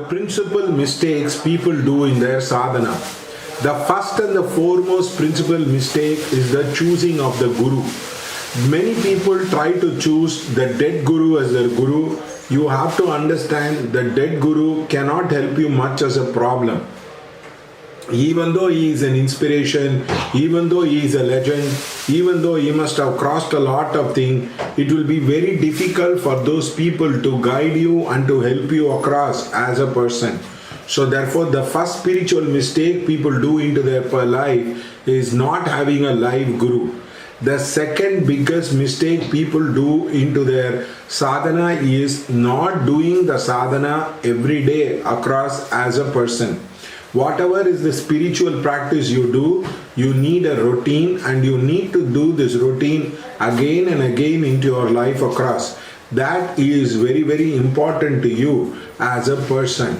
principal mistakes people do in their sadhana. The first and the foremost principal mistake is the choosing of the guru. Many people try to choose the dead guru as their guru. You have to understand the dead guru cannot help you much as a problem. Even though he is an inspiration, even though he is a legend, even though he must have crossed a lot of things, it will be very difficult for those people to guide you and to help you across as a person. So therefore, the first spiritual mistake people do into their life is not having a live guru. The second biggest mistake people do into their sadhana is not doing the sadhana every day across as a person. Whatever is the spiritual practice you do, you need a routine and you need to do this routine again and again into your life across. That is very, very important to you as a person.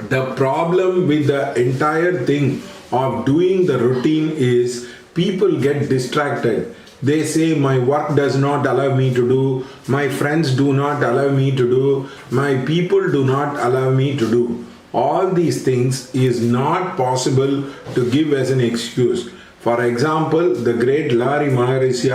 The problem with the entire thing of doing the routine is people get distracted. They say, my work does not allow me to do, my friends do not allow me to do, my people do not allow me to do. All these things is not possible to give as an excuse. For example, the great Larry Maharishi,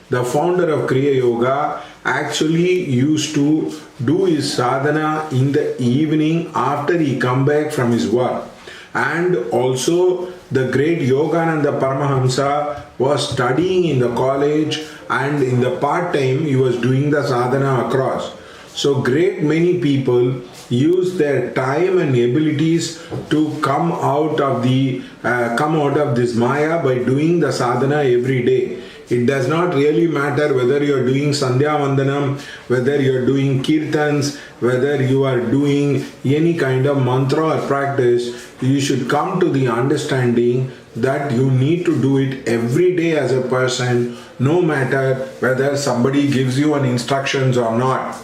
the founder of Kriya Yoga, actually used to do his sadhana in the evening after he come back from his work. And also the great Yogananda Paramahamsa was studying in the college, and in the part time he was doing the sadhana across. So great many people use their time and abilities to come out of this Maya by doing the sadhana every day. It does not really matter whether you are doing Sandhya Vandanam, whether you are doing Kirtans, whether you are doing any kind of mantra or practice. You should come to the understanding that you need to do it every day as a person, no matter whether somebody gives you an instructions or not.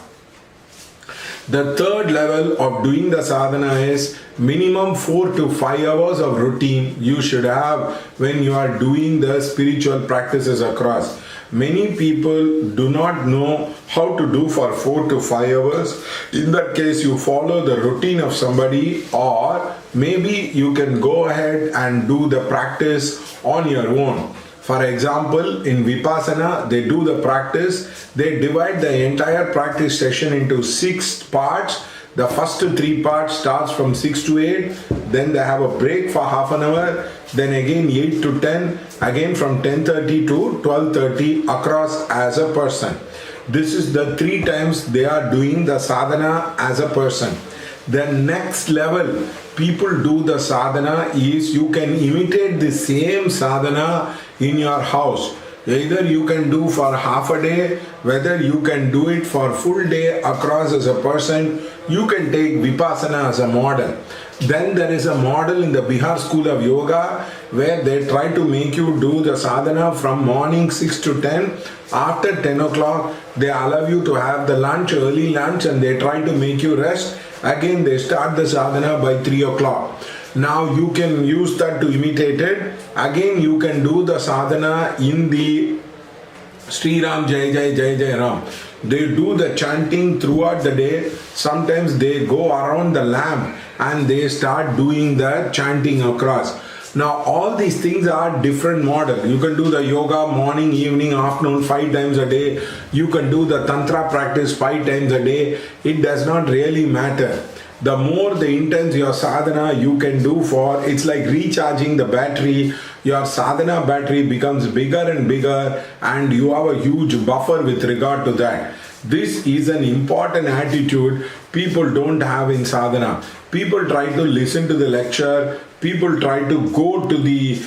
The third level of doing the sadhana is minimum 4 to 5 hours of routine you should have when you are doing the spiritual practices across. Many people do not know how to do for 4 to 5 hours. In that case, you follow the routine of somebody, or maybe you can go ahead and do the practice on your own. For example, in Vipassana, they do the practice, they divide the entire practice session into 6 parts. The first 3 parts starts from 6 to 8, then they have a break for half an hour, then again 8 to 10, again from 10:30 to 12:30 across as a person. This is the 3 times they are doing the sadhana as a person. The next level people do the sadhana is you can imitate the same sadhana in your house. Either you can do for half a day, whether you can do it for full day across as a person. You can take Vipassana as a model. Then there is a model in the Bihar School of Yoga where they try to make you do the sadhana from morning 6 to 10. After 10 o'clock, they allow you to have the lunch, early lunch, and they try to make you rest. Again, they start the sadhana by 3 o'clock. Now you can use that to imitate it. Again, you can do the sadhana in the Sri Ram Jai Jai Jai Jai Ram. They do the chanting throughout the day. Sometimes they go around the lamp and they start doing the chanting across. Now all these things are different model. You can do the yoga morning, evening, afternoon 5 times a day. You can do the tantra practice 5 times a day. It does not really matter. The more the intense your sadhana you can do for, it's like recharging the battery. Your sadhana battery becomes bigger and bigger, and you have a huge buffer with regard to that. This is an important attitude people don't have in sadhana. People try to listen to the lecture, people try to go to the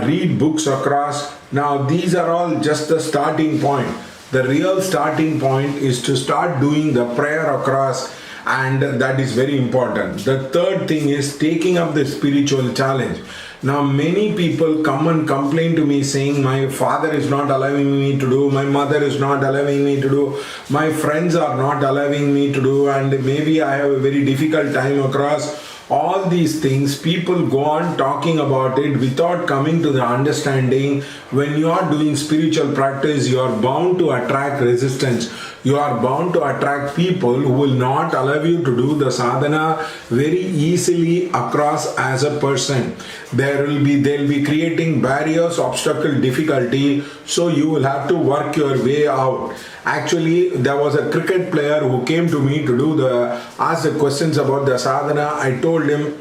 read books across. Now these are all just the starting point. The real starting point is to start doing the prayer across, and that is very important. The third thing is taking up the spiritual challenge. Now many people come and complain to me saying, my father is not allowing me to do, my mother is not allowing me to do, my friends are not allowing me to do, and maybe I have a very difficult time across. All these things, people go on talking about it without coming to the understanding. When you are doing spiritual practice, you are bound to attract resistance. You are bound to attract people who will not allow you to do the sadhana very easily across as a person. They'll be creating barriers, obstacle, difficulty, so you will have to work your way out. Actually, there was a cricket player who came to me to ask the questions about the sadhana. I told him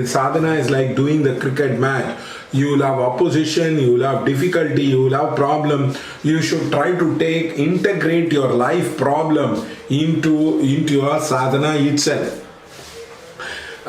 sadhana is like doing the cricket match. You will have opposition, you will have difficulty, you will have problem. You should try to integrate your life problem into your sadhana itself.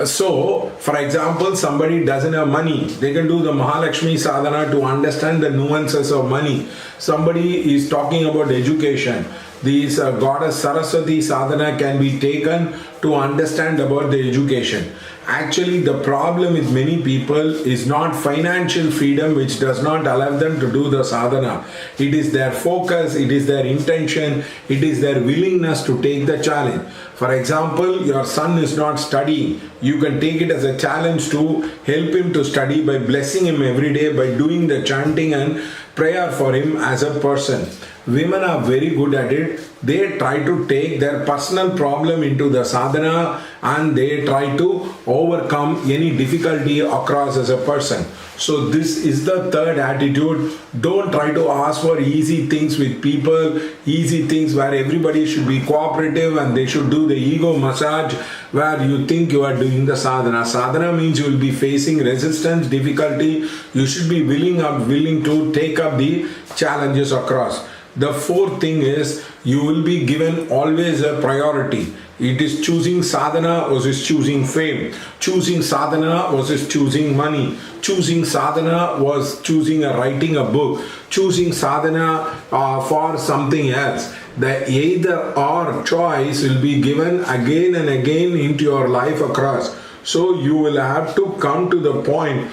So, for example, somebody doesn't have money, they can do the Mahalakshmi sadhana to understand the nuances of money. Somebody is talking about education. This goddess Saraswati sadhana can be taken to understand about the education. Actually, the problem with many people is not financial freedom, which does not allow them to do the sadhana. It is their focus, it is their intention, it is their willingness to take the challenge. For example, your son is not studying. You can take it as a challenge to help him to study by blessing him every day, by doing the chanting and prayer for him as a person. Women are very good at it. They try to take their personal problem into the sadhana and they try to overcome any difficulty across as a person. So this is the third attitude. Don't try to ask for easy things with people, easy things where everybody should be cooperative and they should do the ego massage where you think you are doing the sadhana. Sadhana means you will be facing resistance, difficulty. You should be willing to take up the challenges across. The fourth thing is you will be given always a priority. It is choosing sadhana versus choosing fame. Choosing sadhana versus choosing money. Choosing sadhana was writing a book. Choosing sadhana for something else. The either or choice will be given again and again into your life across. So you will have to come to the point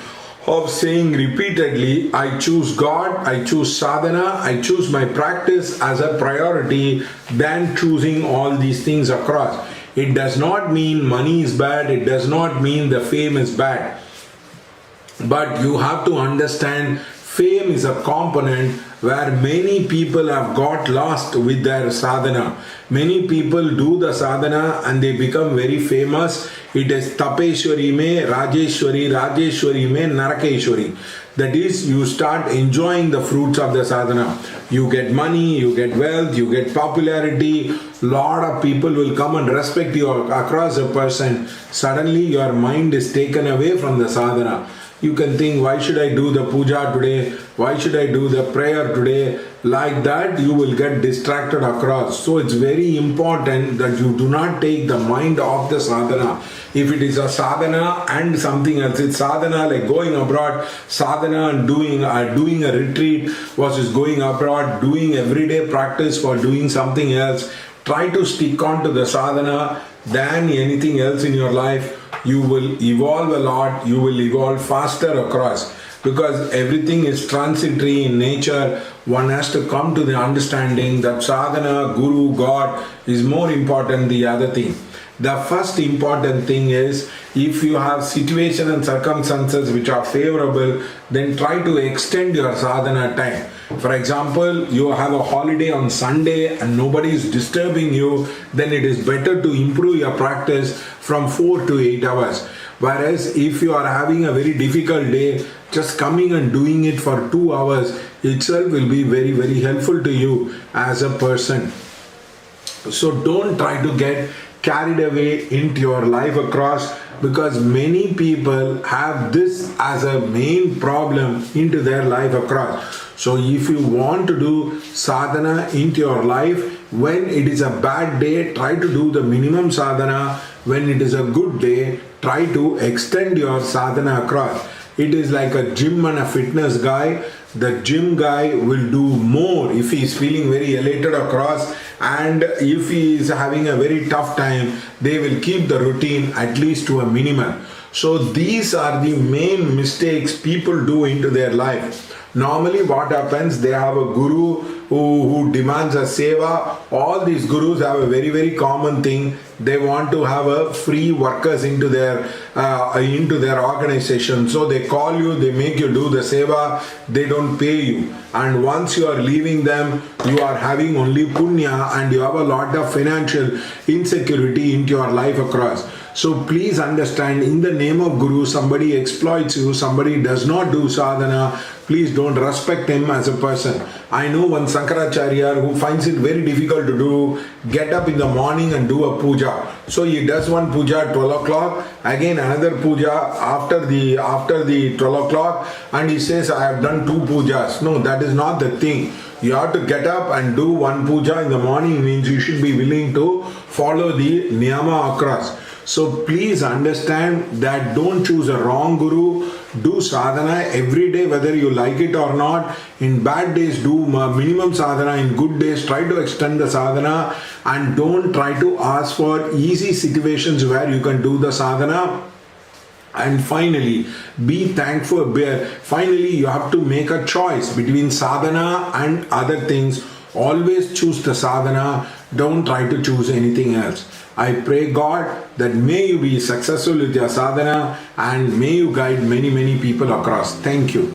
of saying repeatedly, I choose God, I choose sadhana, I choose my practice as a priority than choosing all these things across. It does not mean money is bad, it does not mean the fame is bad. But you have to understand fame is a component where many people have got lost with their sadhana. Many people do the sadhana and they become very famous. It is Tapeshwari me, Rajeshwari, Rajeshwari me, Narakeshwari. That is, you start enjoying the fruits of the sadhana. You get money, you get wealth, you get popularity. Lot of people will come and respect you across a person. Suddenly your mind is taken away from the sadhana. You can think, why should I do the puja today? Why should I do the prayer today? Like that, you will get distracted across. So it's very important that you do not take the mind off the sadhana. If it is a sadhana and something else, it's sadhana like going abroad, sadhana and doing a retreat versus going abroad, doing everyday practice for doing something else. Try to stick on to the sadhana than anything else in your life. You will evolve a lot, you will evolve faster across, because everything is transitory in nature. One has to come to the understanding that sadhana, guru, God is more important than the other thing. The first important thing is, if you have situation and circumstances which are favorable, then try to extend your sadhana time. For example, you have a holiday on Sunday and nobody is disturbing you, then it is better to improve your practice from 4 to 8 hours. Whereas if you are having a very difficult day, just coming and doing it for 2 hours itself will be very, very helpful to you as a person. So don't try to get carried away into your life across, because many people have this as a main problem into their life across. So if you want to do sadhana into your life, when it is a bad day, try to do the minimum sadhana. When it is a good day, try to extend your sadhana across. It is like a gym and a fitness guy. The gym guy will do more if he is feeling very elated across, and if he is having a very tough time, they will keep the routine at least to a minimum. So these are the main mistakes people do into their life. Normally what happens, they have a guru who demands a seva. All these gurus have a very, very common thing. They want to have a free workers into their organization. So they call you, they make you do the seva, they don't pay you. And once you are leaving them, you are having only punya and you have a lot of financial insecurity into your life across. So please understand, in the name of Guru, somebody exploits you, somebody does not do sadhana, please don't respect him as a person. I know one Sankaracharya who finds it very difficult to do, get up in the morning and do a puja. So he does one puja at 12 o'clock, again another puja after the 12 o'clock, and he says, I have done 2 pujas. No, that is not the thing. You have to get up and do one puja in the morning, means you should be willing to follow the niyama across. So please understand that don't choose a wrong guru. Do sadhana every day, whether you like it or not. In bad days, do minimum sadhana. In good days, try to extend the sadhana, and don't try to ask for easy situations where you can do the sadhana. And finally, be thankful. Finally, you have to make a choice between sadhana and other things. Always choose the sadhana. Don't try to choose anything else. I pray God that may you be successful with your sadhana and may you guide many, many people across. Thank you.